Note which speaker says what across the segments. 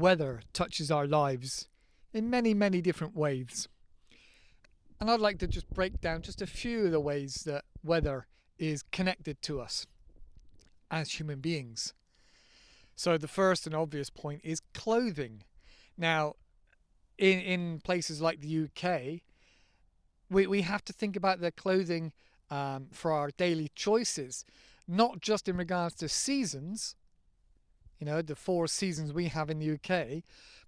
Speaker 1: weather touches our lives in many, many different ways. And I'd like to just break down just a few of the ways that weather is connected to us as human beings. So the first and obvious point is clothing. Now, in places like the UK, we have to think about the clothing for our daily choices, not just in regards to seasons, the 4 seasons we have in the UK,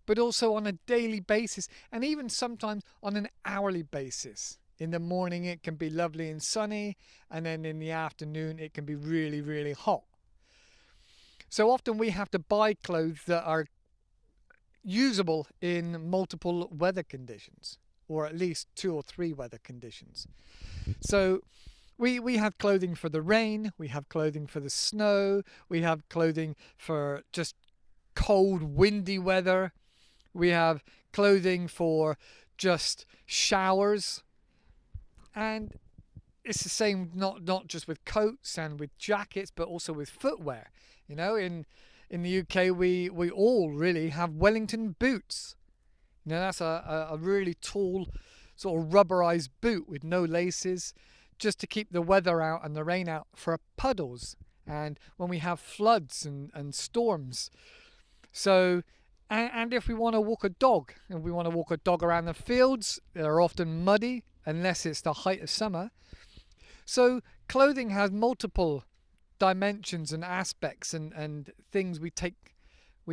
Speaker 1: but also on a daily basis and even sometimes on an hourly basis. In the morning it can be lovely and sunny, and then in the afternoon it can be really, really hot. So often we have to buy clothes that are usable in multiple weather conditions, or at least 2 or 3 weather conditions. So we have clothing for the rain, we have clothing for the snow, we have clothing for just cold, windy weather, we have clothing for just showers, and it's the same not just with coats and with jackets, but also with footwear. In the UK we all really have Wellington boots. That's a really tall sort of rubberized boot with no laces, just to keep the weather out and the rain out for puddles and when we have floods and storms. So, and if we want to walk a dog, around the fields, they're often muddy unless it's the height of summer. So clothing has multiple dimensions and aspects and things we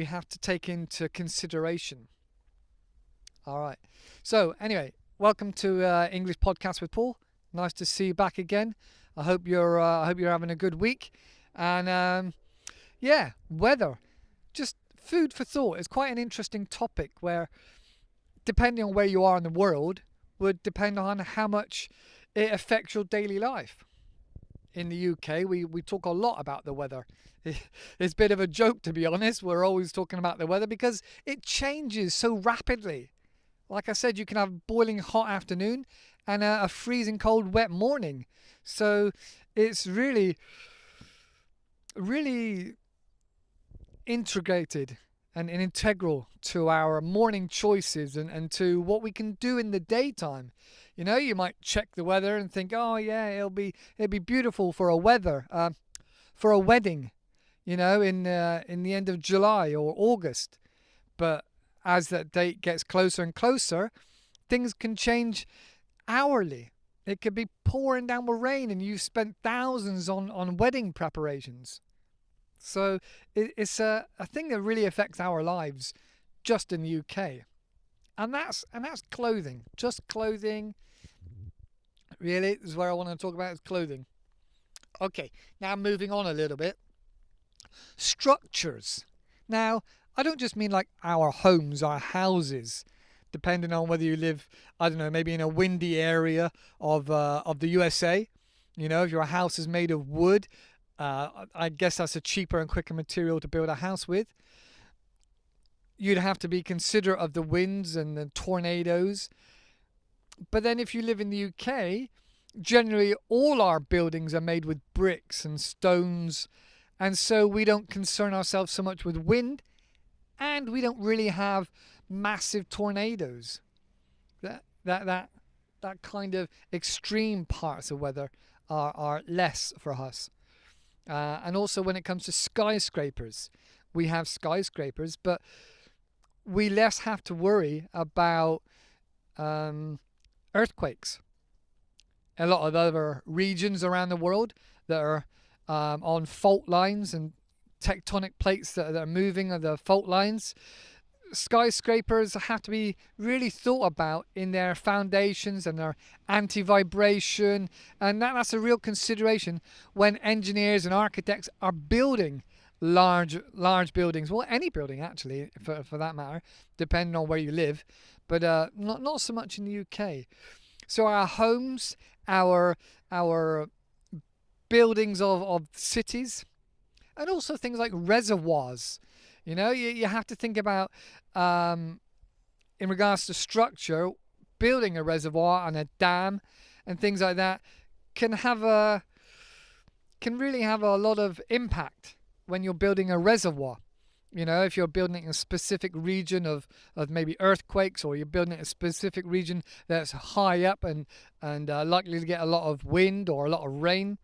Speaker 1: have to take into consideration. All right. So anyway, welcome to English Podcast with Paul. Nice to see you back again. I hope you're having a good week. And weather, just food for thought. It's quite an interesting topic where, depending on where you are in the world, would depend on how much it affects your daily life. In the UK, we talk a lot about the weather. It's a bit of a joke, to be honest. We're always talking about the weather because it changes so rapidly. Like I said, you can have a boiling hot afternoon and a freezing cold wet morning. So it's really, really integrated and integral to our morning choices and to what we can do in the daytime. You might check the weather and think, oh yeah, it'll be beautiful for a wedding, in the end of July or August. But as that date gets closer and closer, things can change hourly. It could be pouring down with rain and you've spent thousands on wedding preparations. So it's a thing that really affects our lives just in the UK. And that's clothing. Just clothing. Really, this is where I want to talk about is clothing. Okay, now moving on a little bit. Structures. Now, I don't just mean like our homes, our houses, depending on whether you live, I don't know, maybe in a windy area of the USA. If your house is made of wood, I guess that's a cheaper and quicker material to build a house with. You'd have to be considerate of the winds and the tornadoes. But then if you live in the UK, generally all our buildings are made with bricks and stones, and so we don't concern ourselves so much with wind, and we don't really have massive tornadoes. That kind of extreme parts of weather are less for us. And also when it comes to skyscrapers, we have skyscrapers, but we less have to worry about earthquakes. A lot of other regions around the world that are on fault lines and tectonic plates that are moving on the fault lines, skyscrapers have to be really thought about in their foundations and their anti-vibration, and that's a real consideration when engineers and architects are building large buildings. Well, any building actually, for that matter, depending on where you live, but not so much in the UK. So our homes, our buildings of cities, and also things like reservoirs. You have to think about, in regards to structure, building a reservoir and a dam and things like that can really have a lot of impact when you're building a reservoir. You know, if you're building in a specific region of maybe earthquakes, or you're building in a specific region that's high up and likely to get a lot of wind or a lot of rain,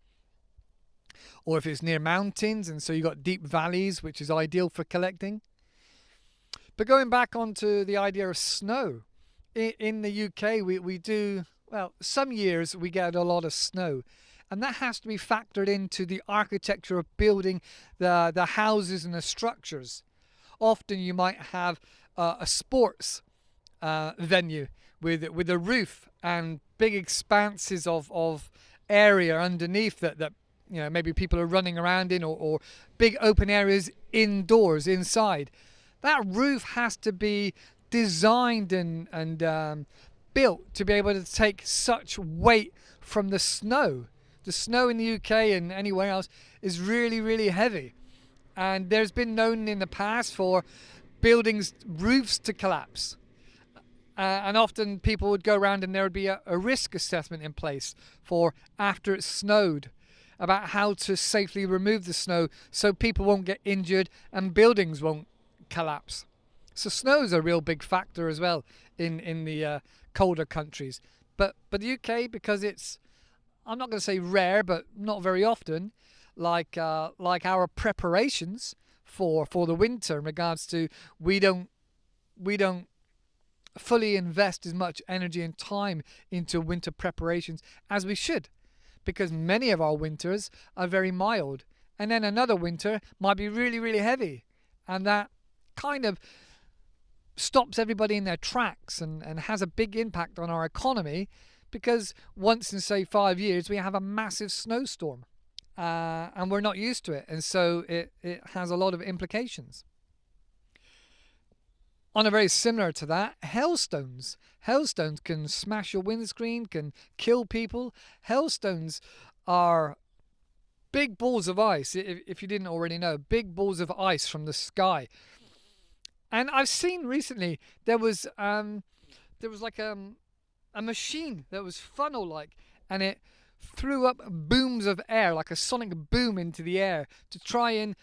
Speaker 1: or if it's near mountains and so you've got deep valleys, which is ideal for collecting. But going back onto the idea of snow, in the UK, we do, well, some years we get a lot of snow. And that has to be factored into the architecture of building the houses and the structures. Often you might have a sports venue with a roof and big expanses of area underneath that you know maybe people are running around in, or big open areas indoors inside. That roof has to be designed and built to be able to take such weight from the snow. The snow in the UK and anywhere else is really, really heavy. And there's been known in the past for buildings' roofs to collapse. And often people would go around and there would be a risk assessment in place for after it snowed, about how to safely remove the snow so people won't get injured and buildings won't collapse. So snow is a real big factor as well in the colder countries. But the UK, because it's, I'm not going to say rare, but not very often, like our preparations for the winter in regards to we don't fully invest as much energy and time into winter preparations as we should, because many of our winters are very mild, and then another winter might be really, really heavy, and that kind of stops everybody in their tracks and has a big impact on our economy, because once in say 5 years we have a massive snowstorm and we're not used to it, and so it has a lot of implications. On a very similar to that, hailstones. Hailstones can smash your windscreen, can kill people. Hailstones are big balls of ice, if you didn't already know, big balls of ice from the sky. And I've seen recently there was like a machine that was funnel-like, and it threw up booms of air, like a sonic boom into the air, to try and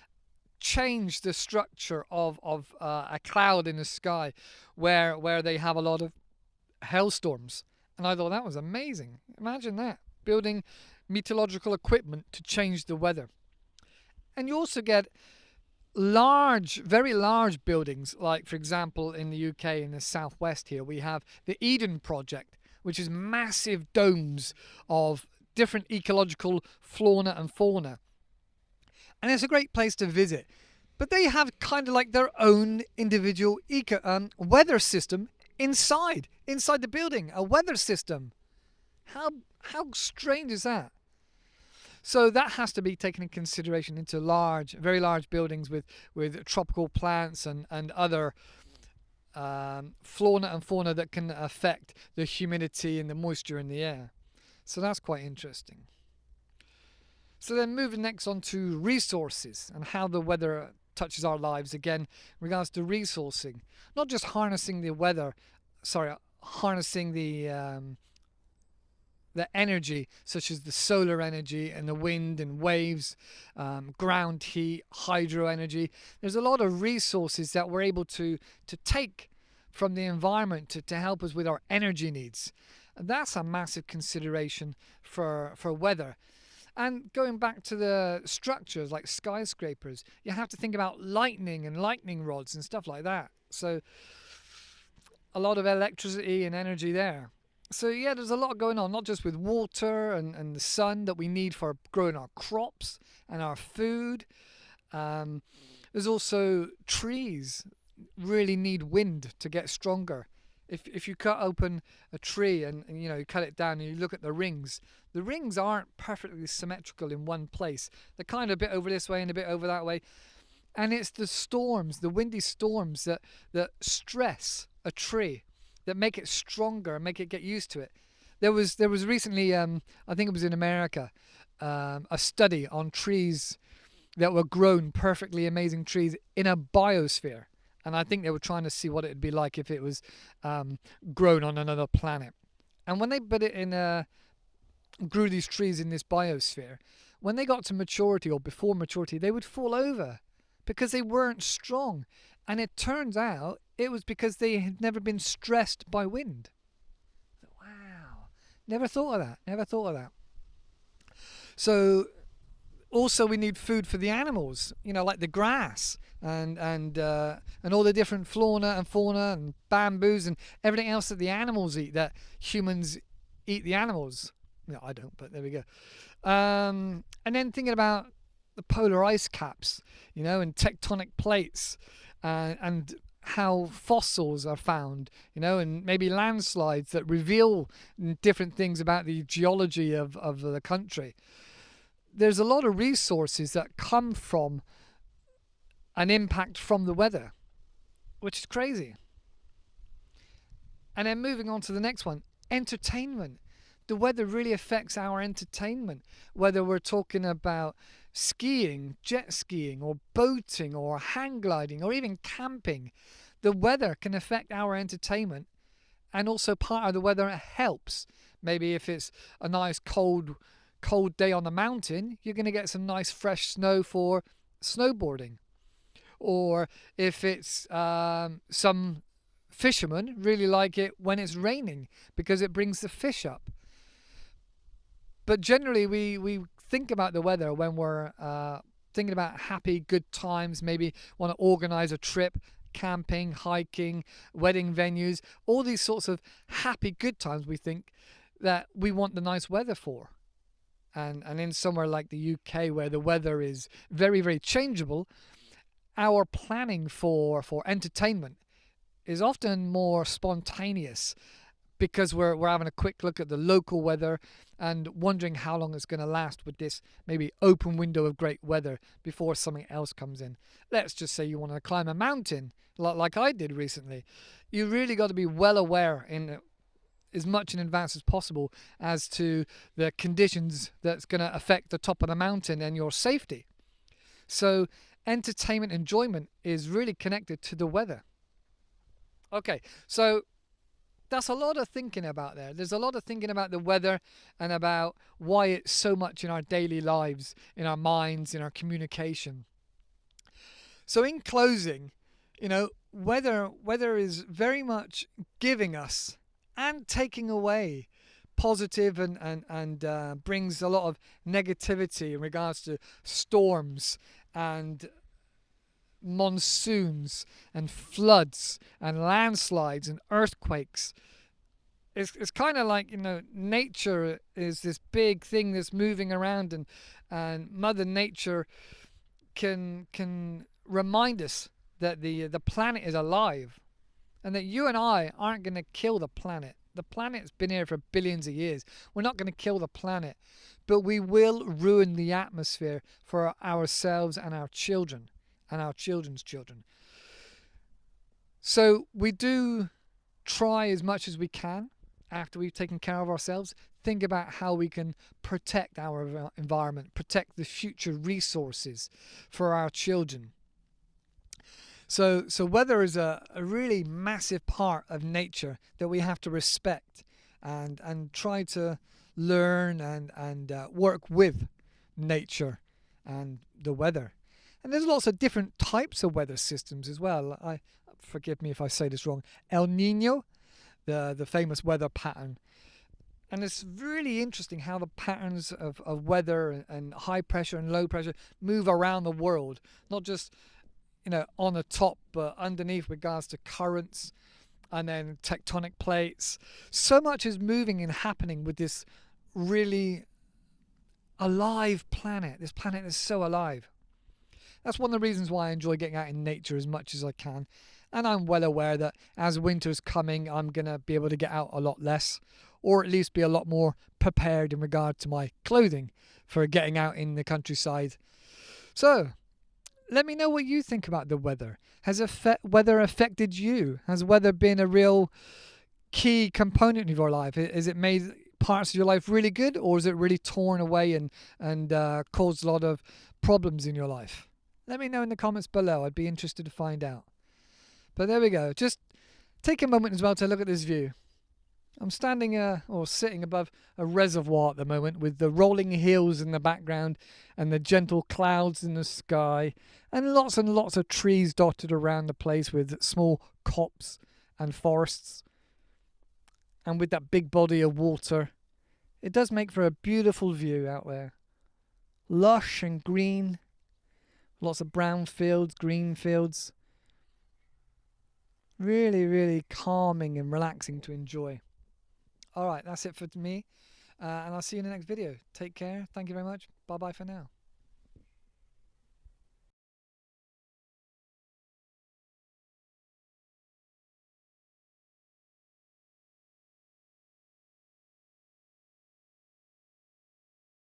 Speaker 1: change the structure of a cloud in the sky where they have a lot of hailstorms. And I thought that was amazing. Imagine that, building meteorological equipment to change the weather. And you also get large, very large buildings, like for example in the UK, in the southwest here, we have the Eden Project, which is massive domes of different ecological flora and fauna. And it's a great place to visit. But they have kind of like their own individual weather system inside the building, a weather system. How strange is that? So that has to be taken in consideration into large, very large buildings with tropical plants and other flora and fauna that can affect the humidity and the moisture in the air. So that's quite interesting. So then moving next on to resources and how the weather touches our lives again in regards to resourcing. Not just harnessing the weather, harnessing the energy, such as the solar energy and the wind and waves, ground heat, hydro energy. There's a lot of resources that we're able to take from the environment to help us with our energy needs. And that's a massive consideration for weather. And going back to the structures like skyscrapers, you have to think about lightning and lightning rods and stuff like that. So a lot of electricity and energy there. So yeah, there's a lot going on, not just with water and the sun that we need for growing our crops and our food. There's also trees really need wind to get stronger. If you cut open a tree and you cut it down and you look at the rings aren't perfectly symmetrical in one place. They're kind of a bit over this way and a bit over that way. And it's the storms, the windy storms that stress a tree, that make it stronger and make it get used to it. There was recently, I think it was in America, a study on trees that were grown, perfectly amazing trees in a biosphere. And I think they were trying to see what it would be like if it was grown on another planet. And when they put it in, grew these trees in this biosphere, when they got to maturity or before maturity, they would fall over because they weren't strong. And it turns out it was because they had never been stressed by wind. Wow. Never thought of that. Never thought of that. So also we need food for the animals, like the grass and all the different flora and fauna and bamboos and everything else that the animals eat, that humans eat the animals. No, I don't, but there we go. And then thinking about the polar ice caps, and tectonic plates, and how fossils are found, and maybe landslides that reveal different things about the geology of the country. There's a lot of resources that come from an impact from the weather, which is crazy. And then moving on to the next one, entertainment. The weather really affects our entertainment, whether we're talking about skiing, jet skiing, or boating, or hang gliding, or even camping. The weather can affect our entertainment, and also part of the weather helps. Maybe if it's a nice cold day on the mountain, you're going to get some nice fresh snow for snowboarding. Or if it's some fishermen really like it when it's raining because it brings the fish up. But generally we think about the weather when we're thinking about happy, good times, maybe want to organize a trip, camping, hiking, wedding venues, all these sorts of happy, good times we think that we want the nice weather for. And in somewhere like the UK where the weather is very, very changeable, our planning for entertainment is often more spontaneous because we're having a quick look at the local weather and wondering how long it's going to last with this maybe open window of great weather before something else comes in. Let's just say you want to climb a mountain like I did recently. You really got to be well aware in as much in advance as possible as to the conditions that's going to affect the top of the mountain and your safety. So entertainment enjoyment is really connected to the weather. Okay, so that's a lot of thinking about there. There's a lot of thinking about the weather and about why it's so much in our daily lives, in our minds, in our communication. So in closing, weather is very much giving us and taking away positive and brings a lot of negativity in regards to storms and monsoons and floods and landslides and earthquakes. It's kind of like, nature is this big thing that's moving around, and Mother Nature can remind us that the planet is alive and that you and I aren't going to kill the planet. The planet's been here for billions of years. We're not going to kill the planet, but we will ruin the atmosphere for ourselves and our children and our children's children. So we do try as much as we can after we've taken care of ourselves, think about how we can protect our environment, protect the future resources for our children. So weather is a really massive part of nature that we have to respect and try to learn and work with nature and the weather. And there's lots of different types of weather systems as well. Forgive me if I say this wrong. El Nino, the famous weather pattern. And it's really interesting how the patterns of weather and high pressure and low pressure move around the world, not just on the top, but underneath with regards to currents and then tectonic plates. So much is moving and happening with this really alive planet. This planet is so alive. That's one of the reasons why I enjoy getting out in nature as much as I can. And I'm well aware that as winter's coming, I'm going to be able to get out a lot less, or at least be a lot more prepared in regard to my clothing for getting out in the countryside. So, let me know what you think about the weather. Has weather affected you? Has weather been a real key component of your life? Has it made parts of your life really good, or is it really torn away and caused a lot of problems in your life? Let me know in the comments below. I'd be interested to find out. But there we go. Just take a moment as well to look at this view. I'm standing or sitting above a reservoir at the moment with the rolling hills in the background and the gentle clouds in the sky and lots of trees dotted around the place with small copse and forests, and with that big body of water. It does make for a beautiful view out there. Lush and green, lots of brown fields, green fields. Really, really calming and relaxing to enjoy. Alright, that's it for me. And I'll see you in the next video. Take care. Thank you very much. Bye bye for now.